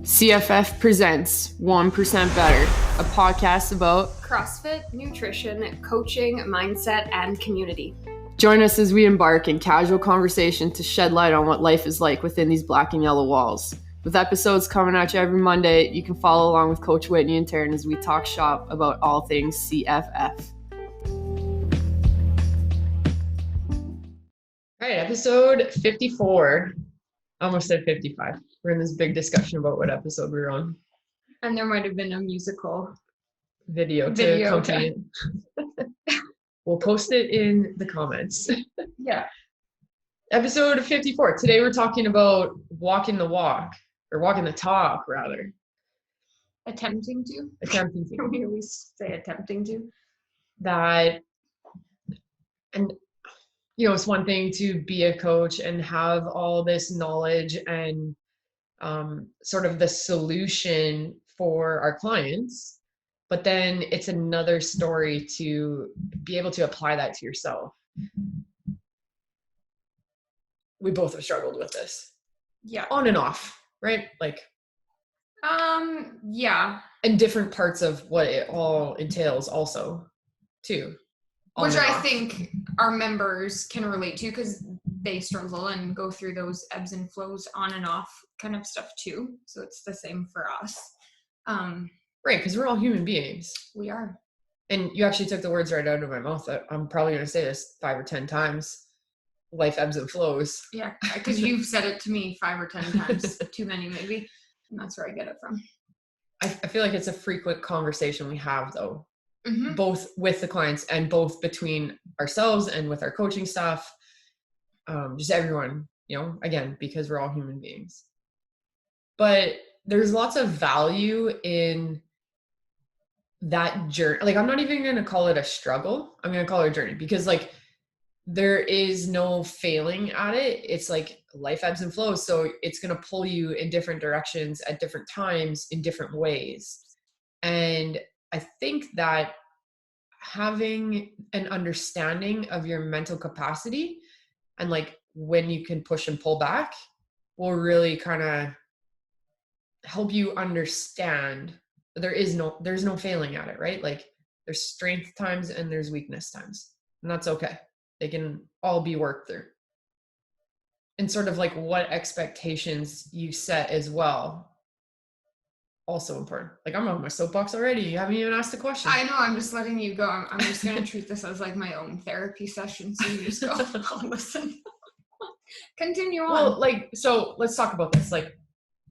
CFF presents 1% Better, a podcast about CrossFit, nutrition, coaching, mindset, and community. Join us as we embark in casual conversation to shed light on what life is like within these black and yellow walls. With episodes coming at you every Monday, you can follow along with Coach Whitney and Taryn as we talk shop about all things CFF. All right, episode 54. Almost said 55. We're in this big discussion about what episode we were on. And there might have been a musical Video to accompany it. We'll post it in the comments. Yeah. Episode 54. Today we're talking about walking the walk, or walking the talk, rather. Attempting to. We always say attempting to. That, and it's one thing to be a coach and have all this knowledge and sort of the solution for our clients, but then it's another story to be able to apply that to yourself. We both have struggled with this. Yeah. On and off, right? Yeah. And different parts of what it all entails also, too. Which I think our members can relate to because they struggle and go through those ebbs and flows on and off kind of stuff too. So it's the same for us. Right, because we're all human beings. We are. And you actually took the words right out of my mouth. I'm probably going to say this 5 or 10 times. Life ebbs and flows. Yeah, because you've said it to me 5 or 10 times. Too many maybe. And that's where I get it from. I feel like it's a frequent conversation we have though. Mm-hmm. Both with the clients and both between ourselves and with our coaching staff. Just everyone, again, because we're all human beings. But there's lots of value in that journey. Like, I'm not even going to call it a struggle. I'm going to call it a journey because there is no failing at it. It's like life ebbs and flows. So it's going to pull you in different directions at different times in different ways. And I think that having an understanding of your mental capacity and when you can push and pull back will really kind of help you understand there's no failing at it, right? There's strength times and there's weakness times, and that's okay. They can all be worked through. And sort of what expectations you set as well. Also important. I'm on my soapbox already. You haven't even asked a question. I know. I'm just letting you go. I'm just going to treat this as my own therapy session. So you just go, I'll listen. Continue on. Well, so let's talk about this.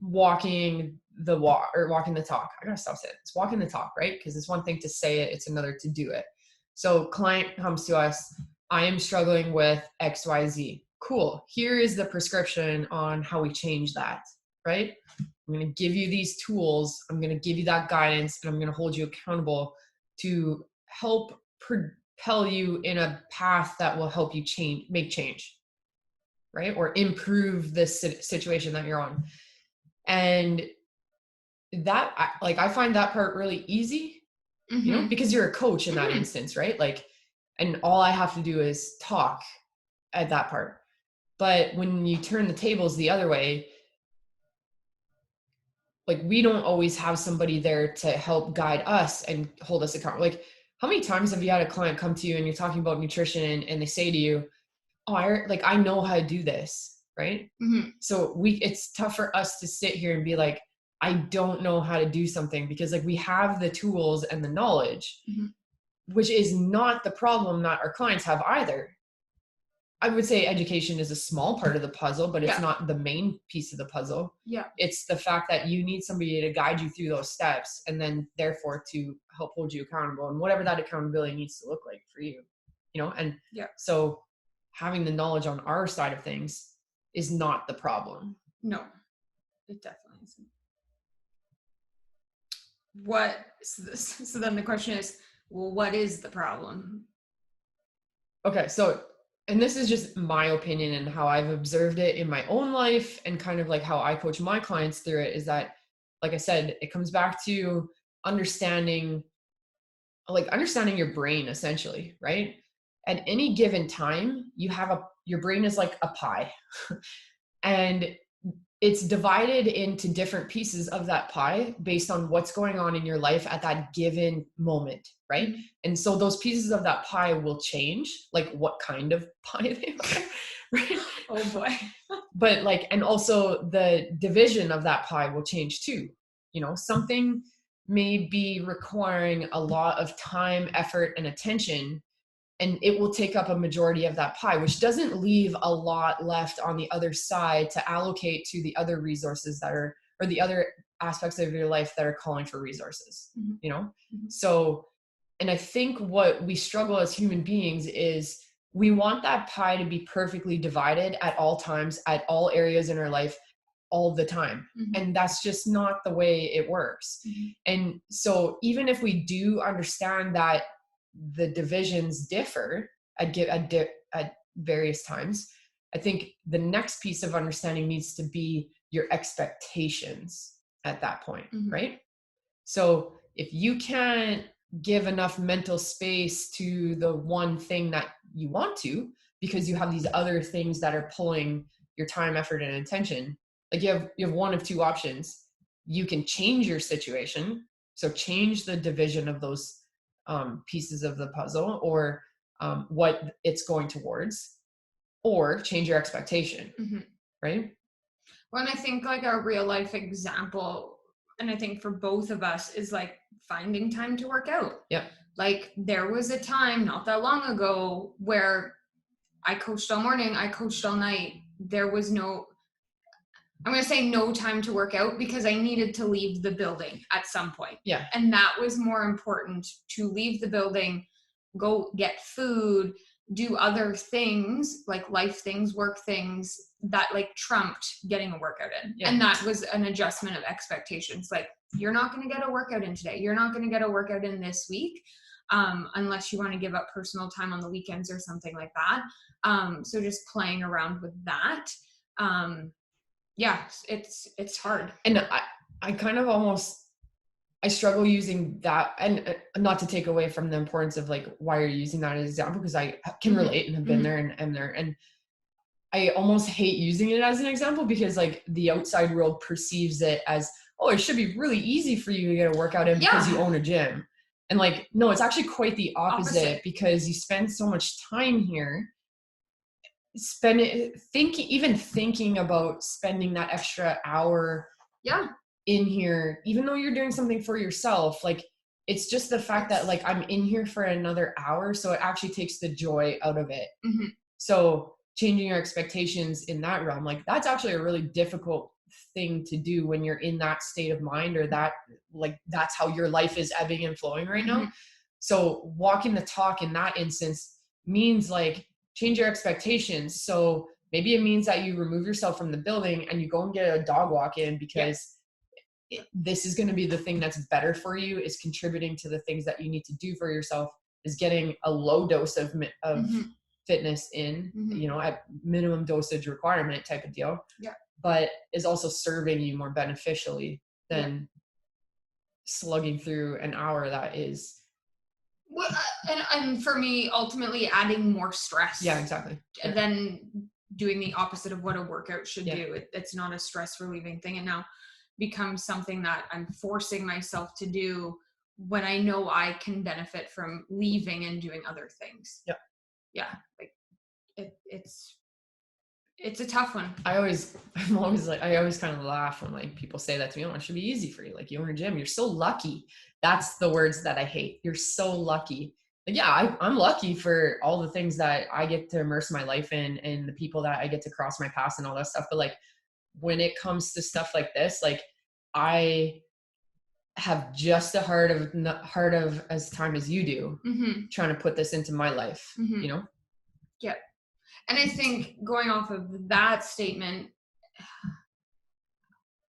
Walking the walk or walking the talk. I gotta stop saying it. It's walking the talk, right? Because it's one thing to say it. It's another to do it. So client comes to us. I am struggling with XYZ. Cool. Here is the prescription on how we change that, right? I'm going to give you these tools. I'm going to give you that guidance, and I'm going to hold you accountable to help propel you in a path that will help you make change, right? Or improve the situation that you're on. And that, I find that part really easy, mm-hmm. Because you're a coach in that instance, right? And all I have to do is talk at that part. But when you turn the tables the other way, we don't always have somebody there to help guide us and hold us accountable. How many times have you had a client come to you and you're talking about nutrition and they say to you, oh, I know how to do this, right? Mm-hmm. So it's tough for us to sit here and be like, I don't know how to do something because we have the tools and the knowledge, mm-hmm. which is not the problem that our clients have either. I would say education is a small part of the puzzle, but it's not the main piece of the puzzle. Yeah. It's the fact that you need somebody to guide you through those steps and then therefore to help hold you accountable and whatever that accountability needs to look like for you, and so having the knowledge on our side of things is not the problem. No, it definitely isn't. So then the question is, well, what is the problem? Okay. So, and this is just my opinion and how I've observed it in my own life and kind of how I coach my clients through it is that, like I said, it comes back to understanding your brain essentially, right? At any given time, your brain is like a pie. And it's divided into different pieces of that pie based on what's going on in your life at that given moment, right? Mm-hmm. And so those pieces of that pie will change, like what kind of pie they are, right? Oh boy. But like, and also the division of that pie will change too. You know, something may be requiring a lot of time, effort, and attention, and it will take up a majority of that pie, which doesn't leave a lot left on the other side to allocate to the other resources that are, or the other aspects of your life that are calling for resources, Mm-hmm. you know? Mm-hmm. So, and I think what we struggle as human beings is we want that pie to be perfectly divided at all times, at all areas in our life, all the time. Mm-hmm. And that's just not the way it works. Mm-hmm. And so even if we do understand that the divisions differ at various times, I think the next piece of understanding needs to be your expectations at that point, Mm-hmm. right? So if you can't give enough mental space to the one thing that you want to, because you have these other things that are pulling your time, effort, and attention, like you have one of two options. You can change your situation, so change the division of those pieces of the puzzle, or what it's going towards, or change your expectation. Mm-hmm. Right? Well, and I think like a real life example, and I think for both of us, is like finding time to work out. Yeah. Like there was a time not that long ago where I coached all morning, I coached all night. There was no, I'm going to say no time to work out because I needed to leave the building at some point. Yeah. And that was more important, to leave the building, go get food, do other things like life things, work things, that like trumped getting a workout in. Yeah. And that was an adjustment of expectations. Like, you're not going to get a workout in today. You're not going to get a workout in this week. Unless you want to give up personal time on the weekends or something like that. So just playing around with that. Yeah, it's hard. And I kind of almost, I struggle using that, and not to take away from the importance of like why you're using that as an example, because I can relate and have been there and am there. And I almost hate using it as an example because like the outside world perceives it as, oh, it should be really easy for you to get a workout in because you own a gym. And like, no, it's actually quite the opposite. Because you spend so much time here, thinking about spending that extra hour in here, even though you're doing something for yourself, like it's just the fact that like I'm in here for another hour, so it actually takes the joy out of it. Mm-hmm. So changing your expectations in that realm, like that's actually a really difficult thing to do when you're in that state of mind, or that like that's how your life is ebbing and flowing right now. So walking the talk in that instance means like change your expectations. So maybe it means that you remove yourself from the building and you go and get a dog walk in, because this is going to be the thing that's better for you, is contributing to the things that you need to do for yourself, is getting a low dose of fitness in, you know, at minimum dosage requirement type of deal, but is also serving you more beneficially than slugging through an hour that is. Well, and for me, ultimately adding more stress. Yeah, exactly. And then doing the opposite of what a workout should do. It's not a stress relieving thing. And now becomes something that I'm forcing myself to do when I know I can benefit from leaving and doing other things. Yeah. Like it's a tough one. I always kind of laugh when like people say that to me. Oh, it should be easy for you. Like, you own a gym. You're so lucky. That's the words that I hate. You're so lucky. Like, yeah, I'm lucky for all the things that I get to immerse my life in, and the people that I get to cross my paths and all that stuff. But like, when it comes to stuff like this, like I have just a heart of as time as you do, trying to put this into my life, you know? Yeah. And I think going off of that statement,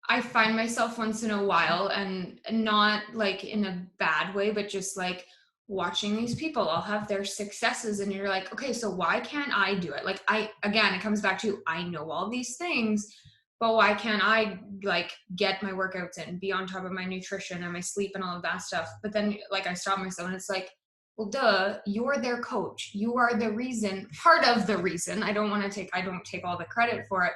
I find myself once in a while, and not like in a bad way, but just like watching these people all have their successes, and you're like, okay, so why can't I do it? Like it comes back to, I know all these things, but why can't I like get my workouts in, be on top of my nutrition and my sleep and all of that stuff? But then like I stop myself and it's like, well, duh, you're their coach. You are the reason, part of the reason. I don't take all the credit for it,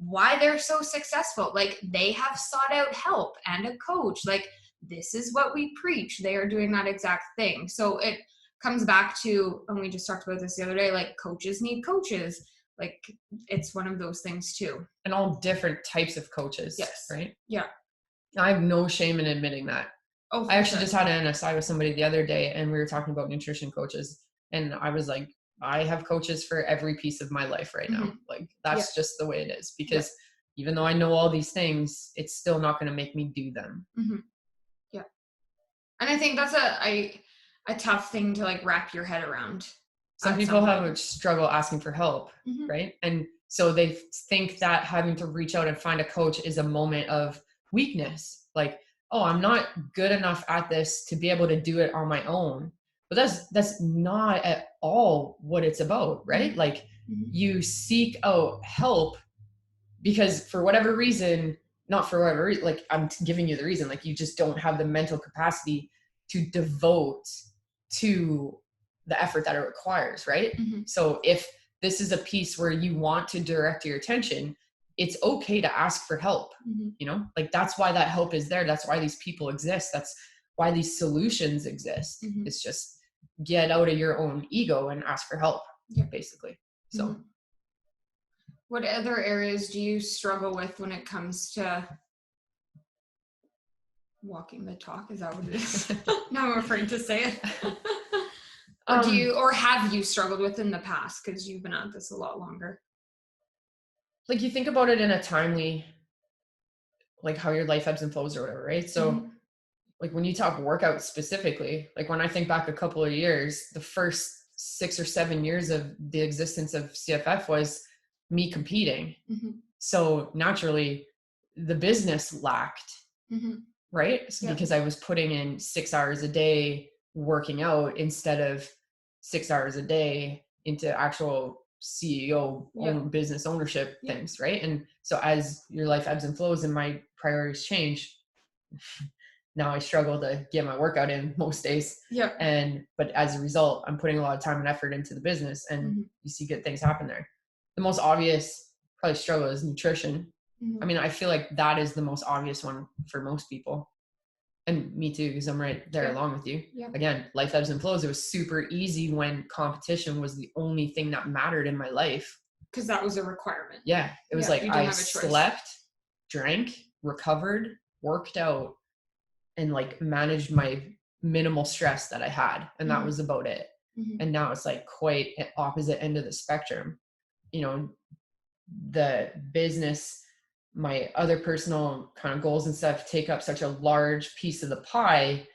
why they're so successful. Like they have sought out help and a coach. Like this is what we preach. They are doing that exact thing. So it comes back to, and we just talked about this the other day, like coaches need coaches. Like it's one of those things too. And all different types of coaches. Yes. Right? Yeah. I have no shame in admitting that. Oh, I actually just had an NSI with somebody the other day, and we were talking about nutrition coaches. And I was like, I have coaches for every piece of my life right now. Like that's just the way it is, because even though I know all these things, it's still not going to make me do them. Yeah. And I think that's a tough thing to like wrap your head around. Some people have a struggle asking for help, right? And so they think that having to reach out and find a coach is a moment of weakness. Like, oh, I'm not good enough at this to be able to do it on my own. But that's not at all what it's about, right? Like you seek out help because for whatever reason, not for whatever reason, like I'm giving you the reason, like you just don't have the mental capacity to devote to the effort that it requires, right? So if this is a piece where you want to direct your attention, it's okay to ask for help, you know, like that's why that help is there. That's why these people exist. That's why these solutions exist. It's just get out of your own ego and ask for help, basically. So what other areas do you struggle with when it comes to walking the talk? Is that what it is? Now I'm afraid to say it. Or do you, or have you struggled with in the past? Because you've been at this a lot longer. Like you think about it in a timely, like how your life ebbs and flows or whatever, right? So like when you talk workout specifically, like when I think back a couple of years, the first 6 or 7 years of the existence of CFF was me competing. So naturally the business lacked, right? So because I was putting in 6 hours a day working out instead of 6 hours a day into actual CEO business ownership things, right? And so as your life ebbs and flows and my priorities change, now I struggle to get my workout in most days. But as a result, I'm putting a lot of time and effort into the business, and you see good things happen there. The most obvious probably struggle is nutrition. I mean, I feel like that is the most obvious one for most people. And me too, because I'm right there along with you. Again, life ebbs and flows. It was super easy when competition was the only thing that mattered in my life. Because that was a requirement. Yeah. It was like I slept, drank, recovered, worked out, and like managed my minimal stress that I had. And that was about it. And now it's like quite an opposite end of the spectrum. You know, the business, my other personal kind of goals and stuff take up such a large piece of the pie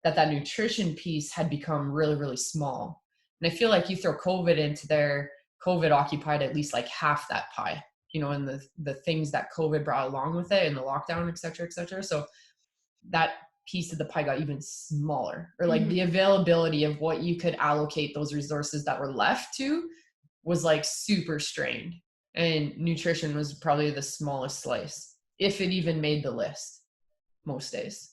that nutrition piece had become really, really small. And I feel like you throw COVID into there, COVID occupied at least like half that pie, you know, and the things that COVID brought along with it and the lockdown, et cetera, et cetera. So that piece of the pie got even smaller, or like the availability of what you could allocate those resources that were left to was like super strained. And nutrition was probably the smallest slice, if it even made the list most days.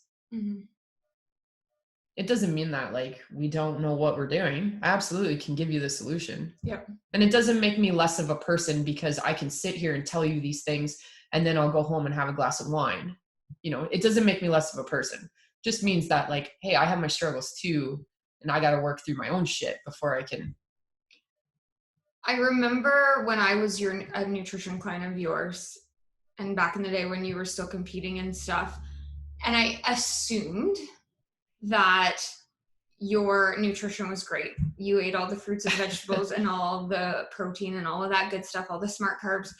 It doesn't mean that like we don't know what we're doing. I absolutely can give you the solution. And it doesn't make me less of a person because I can sit here and tell you these things and then I'll go home and have a glass of wine. You know, it doesn't make me less of a person. It just means that like, hey, I have my struggles too, and I got to work through my own shit before I can. I remember when I was a nutrition client of yours, and back in the day when you were still competing and stuff, and I assumed that your nutrition was great. You ate all the fruits and vegetables and all the protein and all of that good stuff, all the smart carbs.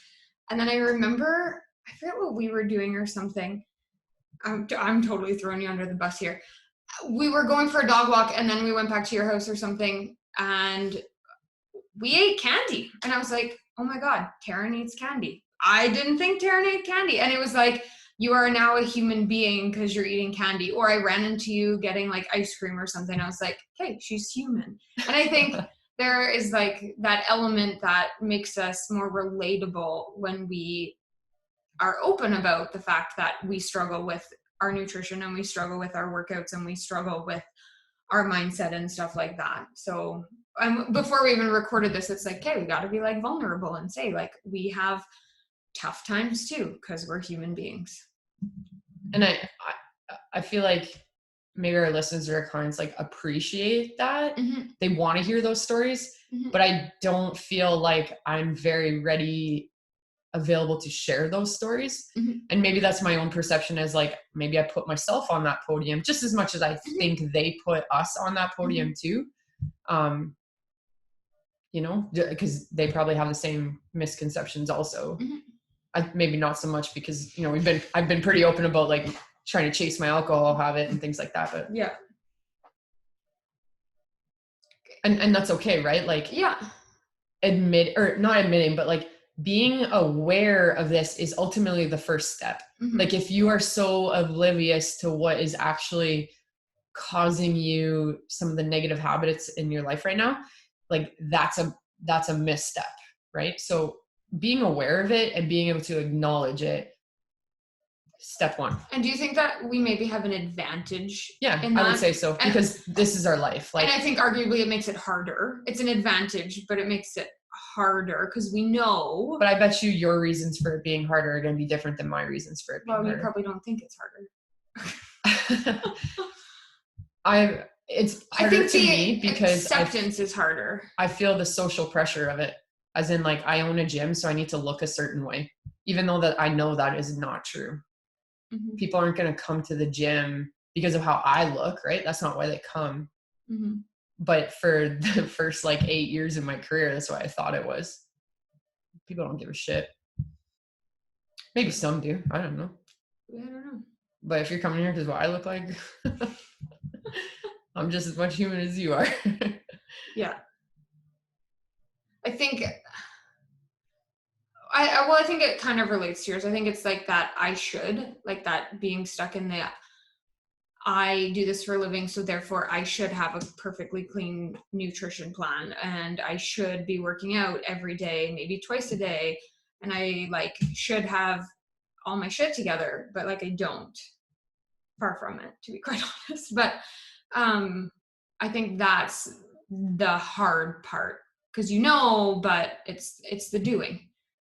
And then I remember, I forget what we were doing or something. I'm totally throwing you under the bus here. We were going for a dog walk and then we went back to your house or something, and we ate candy. And I was like, oh my God, Taryn eats candy. I didn't think Taryn ate candy. And it was like, you are now a human being because you're eating candy. Or I ran into you getting like ice cream or something. I was like, hey, she's human. And I think there is like that element that makes us more relatable when we are open about the fact that we struggle with our nutrition and we struggle with our workouts and we struggle with our mindset and stuff like that. So before we even recorded this, it's like, okay, we got to be like vulnerable and say like, we have tough times too, because we're human beings. And I feel like maybe our listeners or our clients like appreciate that. Mm-hmm. They want to hear those stories, Mm-hmm. but I don't feel like I'm very ready, available to share those stories. Mm-hmm. And maybe that's my own perception, as like, maybe I put myself on that podium just as much as I think they put us on that podium too. You know, because they probably have the same misconceptions also. Maybe not so much because, you know, I've been pretty open about like trying to chase my alcohol habit and things like that, but yeah. And that's okay, right? Like, yeah, not admitting, but like being aware of this is ultimately the first step. Like if you are so oblivious to what is actually causing you some of the negative habits in your life right now, like that's a misstep, right? So being aware of it and being able to acknowledge it, step one. And do you think that we maybe have an advantage? Yeah, in that? I would say so, because this is our life. Like, and I think arguably it makes it harder. It's an advantage, but it makes it harder because we know. But I bet you your reasons for it being harder are going to be different than my reasons for it being harder. You probably don't think it's harder. It's harder to me because acceptance is harder. I feel the social pressure of it, as in like I own a gym, so I need to look a certain way, even though that I know that is not true. Mm-hmm. People aren't going to come to the gym because of how I look, right? That's not why they come. Mm-hmm. But for the first like 8 years of my career, that's why I thought it was. People don't give a shit. Maybe some do. I don't know. I don't know. But if you're coming here because what I look like, I'm just as much human as you are. Yeah. I think I think it kind of relates to yours. I think it's like that I should, like that being stuck in the I do this for a living, so therefore I should have a perfectly clean nutrition plan, and I should be working out every day, maybe twice a day, and I like should have all my shit together, but like I don't. Far from it, to be quite honest. But I think that's the hard part, because but it's the doing.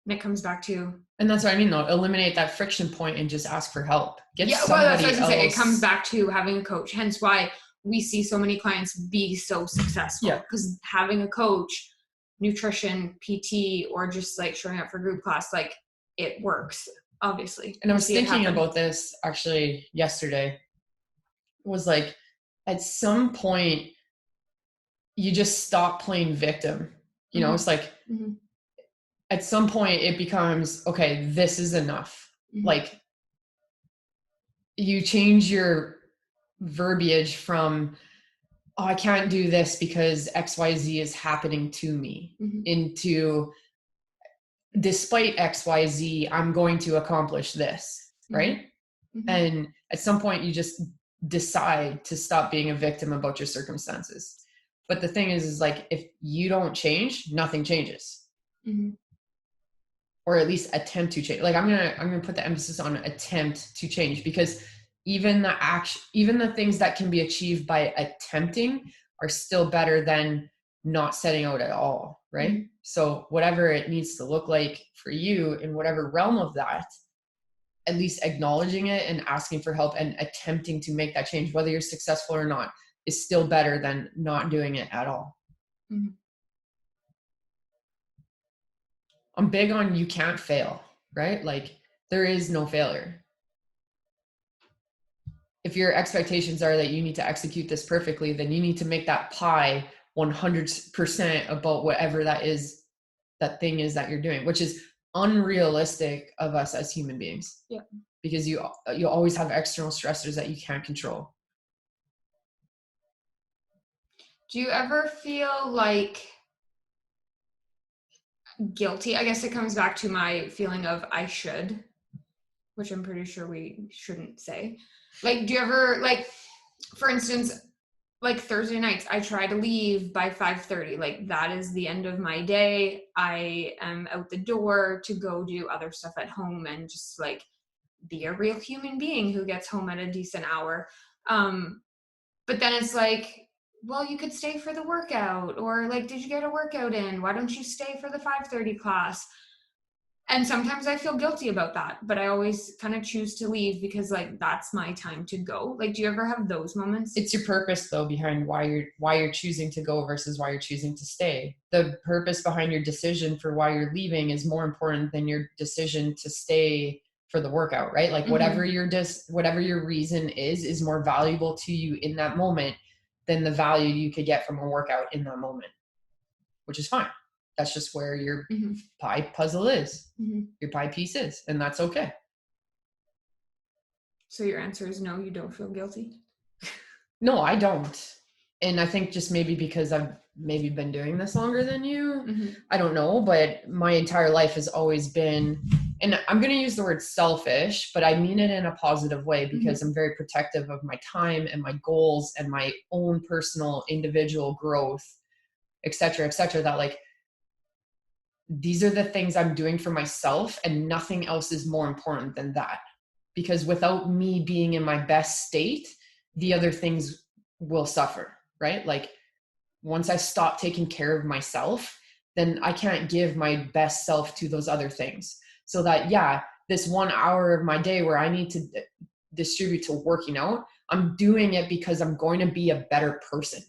And it comes back to, and that's what I mean though, eliminate that friction point and just ask for help. That's what I was gonna say. It comes back to having a coach, hence why we see so many clients be so successful. Because having a coach, nutrition, PT, or just like showing up for group class, like it works, obviously. And I was thinking about this actually yesterday. It was like, at some point you just stop playing victim, you know. It's like at some point it becomes, okay, this is enough. Like you change your verbiage from, oh, I can't do this because XYZ is happening to me, into, despite XYZ, I'm going to accomplish this, right? And at some point you just decide to stop being a victim about your circumstances. But the thing is like, if you don't change, nothing changes. Or at least attempt to change. Like I'm gonna put the emphasis on attempt to change, because even the things that can be achieved by attempting are still better than not setting out at all, right? So whatever it needs to look like for you in whatever realm of that, at least acknowledging it and asking for help and attempting to make that change, whether you're successful or not, is still better than not doing it at all. I'm big on, you can't fail, right? Like there is no failure. If your expectations are that you need to execute this perfectly, then you need to make that pie 100% about whatever that thing is that you're doing, which is unrealistic of us as human beings. Yeah. Because you always have external stressors that you can't control. Do you ever feel like guilty? I guess it comes back to my feeling of I should, which I'm pretty sure we shouldn't say. Like, do you ever, like, for instance, like Thursday nights, I try to leave by 5:30. Like that is the end of my day. I am out the door to go do other stuff at home and just like be a real human being who gets home at a decent hour. But then it's like, well, you could stay for the workout, or like, did you get a workout in? Why don't you stay for the 5:30 class? And sometimes I feel guilty about that, but I always kind of choose to leave because like that's my time to go. Like, do you ever have those moments? It's your purpose though behind why you're choosing to go versus why you're choosing to stay. The purpose behind your decision for why you're leaving is more important than your decision to stay for the workout, right? Like whatever whatever your reason is more valuable to you in that moment than the value you could get from a workout in that moment, which is fine. That's just where your pie puzzle is, your pie piece is, and that's okay. So your answer is no, you don't feel guilty? No, I don't. And I think just maybe because I've maybe been doing this longer than you, I don't know, but my entire life has always been, and I'm going to use the word selfish, but I mean it in a positive way because I'm very protective of my time and my goals and my own personal individual growth, et cetera, that like, these are the things I'm doing for myself and nothing else is more important than that. Because without me being in my best state, the other things will suffer, right? Like once I stop taking care of myself, then I can't give my best self to those other things. So that, yeah, this 1 hour of my day where I need to distribute to working out, I'm doing it because I'm going to be a better person.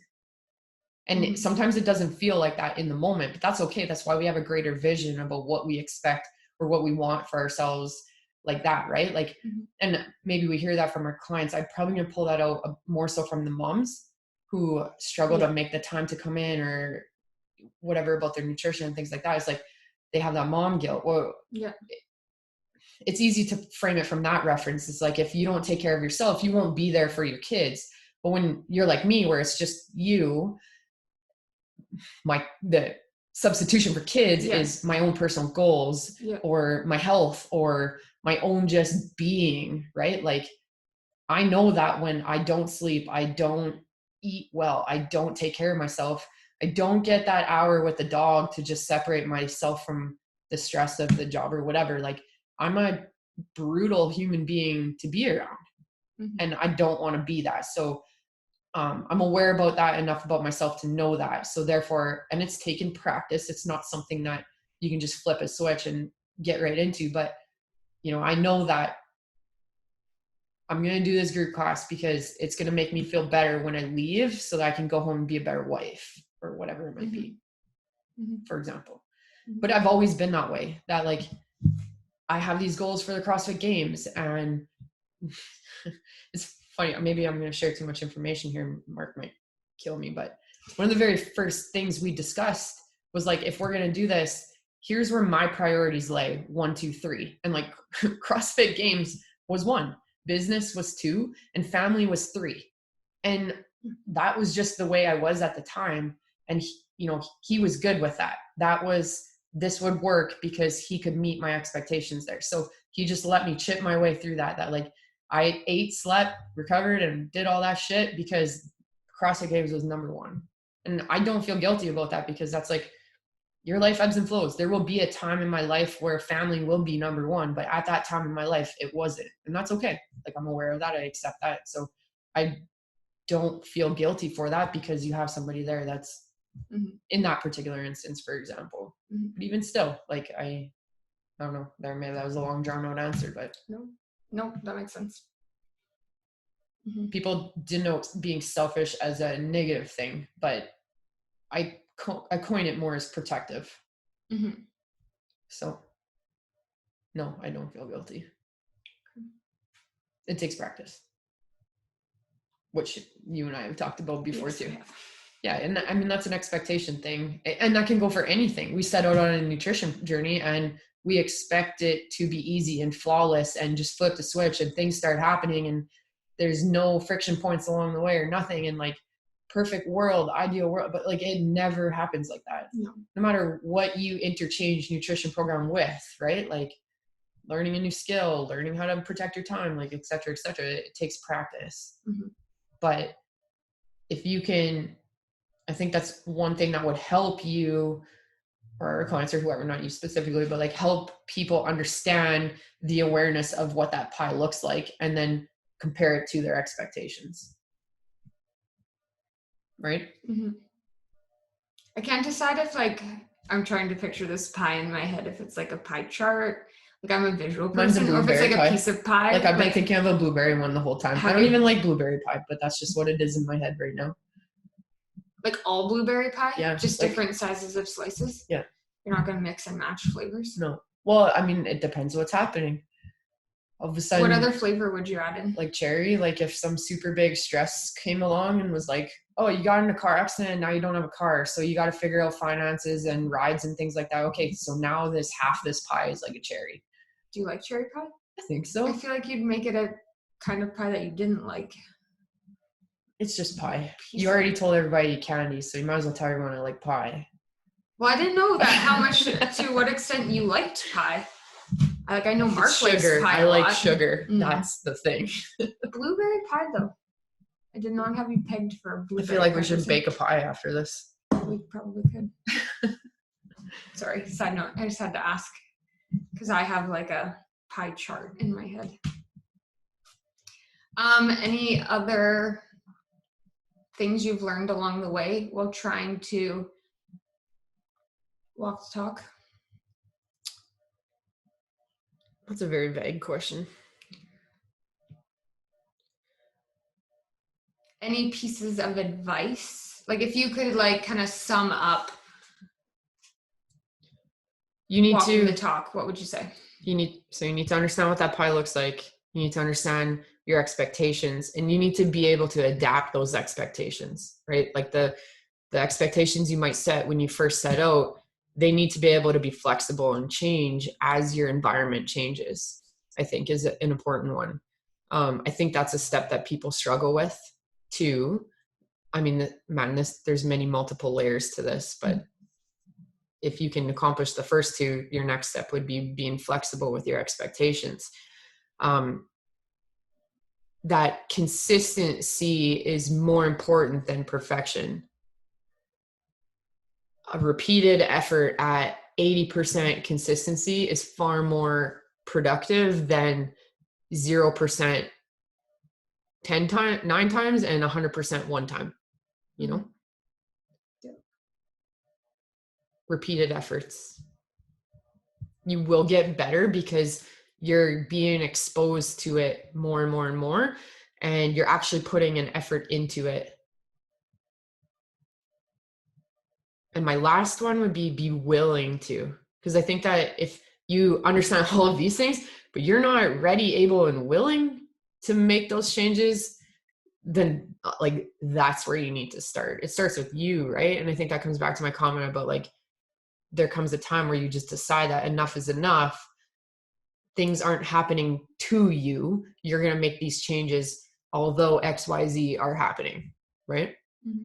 And sometimes it doesn't feel like that in the moment, but that's okay. That's why we have a greater vision about what we expect or what we want for ourselves, like that, right? Like, and maybe we hear that from our clients. I'm probably going to pull that out more so from the moms who struggle to make the time to come in or whatever about their nutrition and things like that. It's like they have that mom guilt. Well, it's easy to frame it from that reference. It's like, if you don't take care of yourself, you won't be there for your kids. But when you're like me, where it's just you, the substitution for kids is my own personal goals or my health or my own just being, right? Like I know that when I don't sleep, I don't eat well, I don't take care of myself, I don't get that hour with the dog to just separate myself from the stress of the job or whatever, like I'm a brutal human being to be around and I don't want to be that. So I'm aware about that enough about myself to know that. So therefore, and it's taken practice. It's not something that you can just flip a switch and get right into. But, you know, I know that I'm going to do this group class because it's going to make me feel better when I leave so that I can go home and be a better wife or whatever it might be, for example. But I've always been that way, that like I have these goals for the CrossFit Games and it's funny, maybe I'm going to share too much information here. Mark might kill me, but one of the very first things we discussed was like, if we're going to do this, here's where my priorities lay, 1, 2, 3. And like CrossFit Games was 1, business was 2, and family was 3. And that was just the way I was at the time. And he was good with that. This would work because he could meet my expectations there. So he just let me chip my way through that like, I ate, slept, recovered, and did all that shit because CrossFit Games was number 1. And I don't feel guilty about that because that's like, your life ebbs and flows. There will be a time in my life where family will be number 1, but at that time in my life, it wasn't. And that's okay. Like I'm aware of that. I accept that. So I don't feel guilty for that because you have somebody there that's in that particular instance, for example. But even still, like I don't know, maybe that was a long drawn out answer, but no, that makes sense. People denote being selfish as a negative thing, but I coin it more as protective. So no, I don't feel guilty. It takes practice, which you and I have talked about before too. Yeah. And I mean, that's an expectation thing, and that can go for anything. We set out on a nutrition journey and we expect it to be easy and flawless and just flip the switch and things start happening and there's no friction points along the way or nothing. And like perfect world, ideal world, but like it never happens like that. No matter what you interchange nutrition program with, right? Like learning a new skill, learning how to protect your time, like et cetera, it takes practice. But if you can, I think that's one thing that would help you or our clients or whoever, not you specifically, but like help people understand the awareness of what that pie looks like and then compare it to their expectations. Right? I can't decide if like I'm trying to picture this pie in my head. If it's like a pie chart, like I'm a visual Mine's a person, or if it's like blueberry a pie. piece of pie. Like I've been thinking of a blueberry one the whole time. I Have don't you? even like blueberry pie, but that's just what it is in my head right now. Like all blueberry pie? Yeah, Just like- different sizes of slices? Yeah. You're not going to mix and match flavors? No. Well, I mean, it depends what's happening. All of a sudden, What other flavor would you add in? like cherry, like if some super big stress came along and was like, oh, you got in a car accident and now you don't have a car, so you got to figure out finances and rides and things like that. Okay, so now half this pie is like a cherry. Do you like cherry pie? I think I so. feel like you'd make it a kind of pie that you didn't like. It's just pie. Piece You of- already told everybody you eat candy, so you might as well tell everyone I like pie. Well, I didn't know that how much to what extent you liked pie. I know Mark It's likes sugar. pie I a like lot. sugar. Mm. That's the thing. Blueberry pie though. I did not have you pegged for a I blueberry. feel like we pie should person. bake a pie after this. We probably could. Sorry, side note. I just had to ask because I have like a pie chart in my head. Any other things you've learned along the way while trying to walk the talk? That's a very vague question. Any pieces of advice? Like if you could like kind of sum up You need walking to the talk, what would you say? you need to understand what that pie looks like. You need to understand your expectations, and you need to be able to adapt those expectations, right? Like the expectations you might set when you first set out, they need to be able to be flexible and change as your environment changes, I think is an important one. I think that's a step that people struggle with too. I mean, there's many multiple layers to this, but if you can accomplish the first two, your next step would be being flexible with your expectations. That consistency is more important than perfection. A repeated effort at 80% consistency is far more productive than 0% 9 times and 100% one time, you know? Yeah. Repeated efforts. You will get better because you're being exposed to it more and more and more, and you're actually putting an effort into it. And my last one would be willing to, because I think that if you understand all of these things, but you're not ready, able, and willing to make those changes, then like that's where you need to start. It starts with you, right? And I think that comes back to my comment about like, there comes a time where you just decide that enough is enough. Things aren't happening to you. You're going to make these changes, although X, Y, Z are happening, right? Mm-hmm.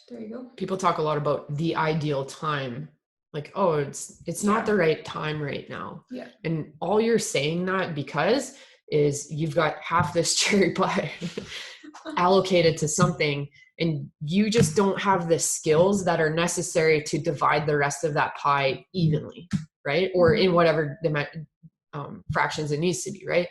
There you go. People talk a lot about the ideal time. Like, oh, it's not the right time right now. Yeah. And all you're saying that because is you've got half this cherry pie allocated to something, and you just don't have the skills that are necessary to divide the rest of that pie evenly, right? Or in whatever fractions it needs to be, right?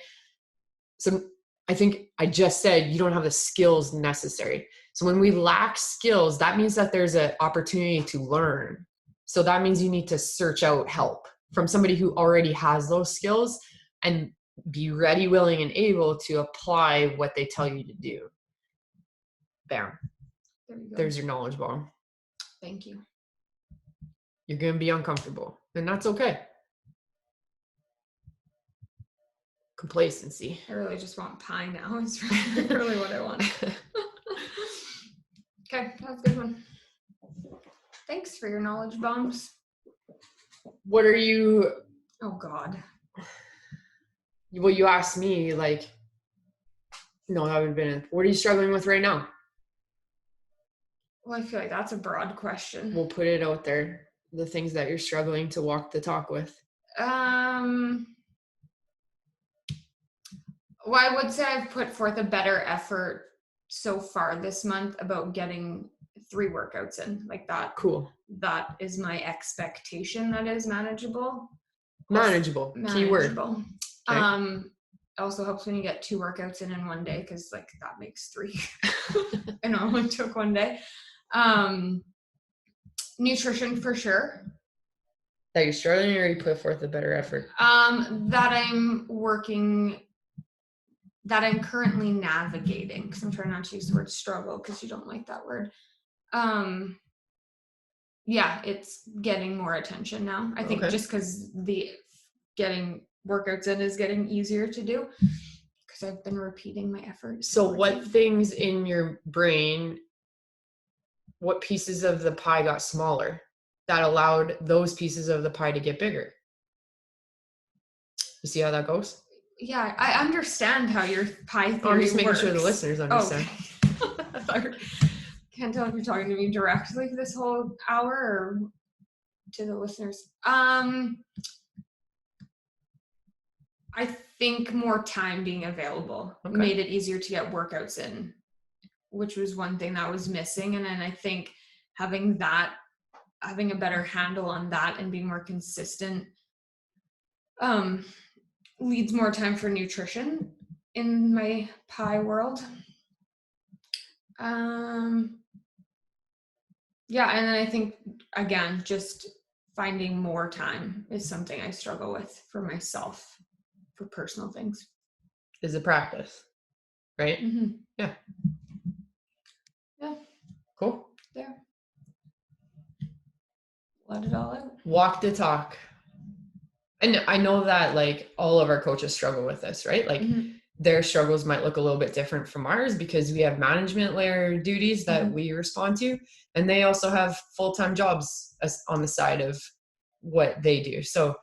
So I think I just said you don't have the skills necessary. So when we lack skills, that means that there's an opportunity to learn. So that means you need to search out help from somebody who already has those skills and be ready, willing, and able to apply what they tell you to do. Bam. There you go. There's your knowledge bomb. Thank you. You're going to be uncomfortable, and that's okay. Complacency. I really just want pie now. It's really what I want. Okay, that's a good one. Thanks for your knowledge bombs. What are you, Oh God. well, you asked me, like, no, that would have been, what are you struggling with right now? Well, I feel like that's a broad question. We'll put it out there. The things that you're struggling to walk the talk with. Well, I would say I've put forth a better effort so far this month about getting 3 workouts in, like that. Cool. That is my expectation. That is manageable. Manageable. Keyword. Manageable. Okay. Also helps when you get 2 workouts in one day, because like that makes 3. And it only took 1 day. Nutrition for sure. That you're struggling, or you put forth a better effort? That I'm currently navigating, because I'm trying not to use the word struggle because you don't like that word. Yeah, it's getting more attention now. I think just because the getting workouts in is getting easier to do because I've been repeating my efforts. So what things in your brain, what pieces of the pie got smaller that allowed those pieces of the pie to get bigger? You see how that goes? Yeah, I understand how your pie theory I'm just making works. sure the listeners understand. Okay. Can't tell if you're talking to me directly this whole hour or to the listeners. I think more time being available made it easier to get workouts in, which was one thing that was missing. And then I think having a better handle on that and being more consistent leads more time for nutrition in my pie world. Yeah, and then I think, again, just finding more time is something I struggle with for myself, for personal things. Is a practice, right? Mm-hmm. Yeah. Yeah. Cool. There. Let it all out. Walk the talk. And I know that like all of our coaches struggle with this, right? Like their struggles might look a little bit different from ours because we have management layer duties that we respond to. And they also have full-time jobs on the side of what they do. So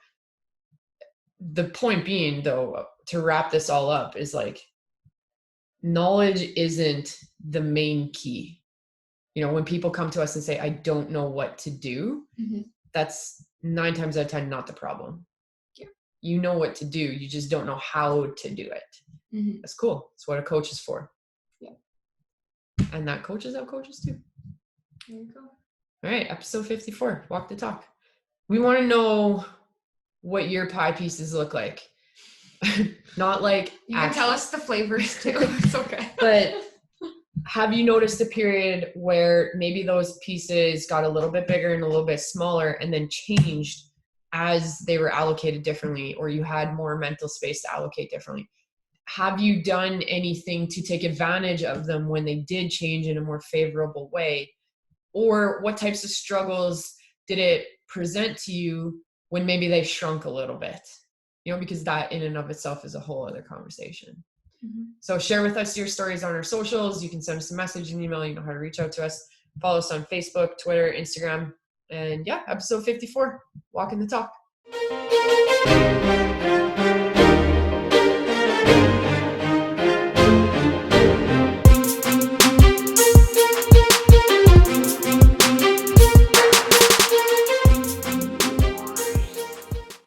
the point being, though, to wrap this all up is like, knowledge isn't the main key. You know, when people come to us and say, I don't know what to do, that's 9 times out of 10 not the problem. Yeah. You know what to do. You just don't know how to do it. That's cool. That's what a coach is for. Yeah. And that coaches out coaches too. There you go. All right. Episode 54, Walk the Talk. We want to know what your pie pieces look like. Not like you can tell us the flavors too. It's okay. But have you noticed a period where maybe those pieces got a little bit bigger and a little bit smaller and then changed as they were allocated differently, or you had more mental space to allocate differently? Have you done anything to take advantage of them when they did change in a more favorable way? Or what types of struggles did it present to you when maybe they shrunk a little bit? You know, because that in and of itself is a whole other conversation. So share with us your stories on our socials. You can send us a message, an email. You know how to reach out to us. Follow us on Facebook, Twitter, Instagram. And yeah, episode 54, Walking the Talk.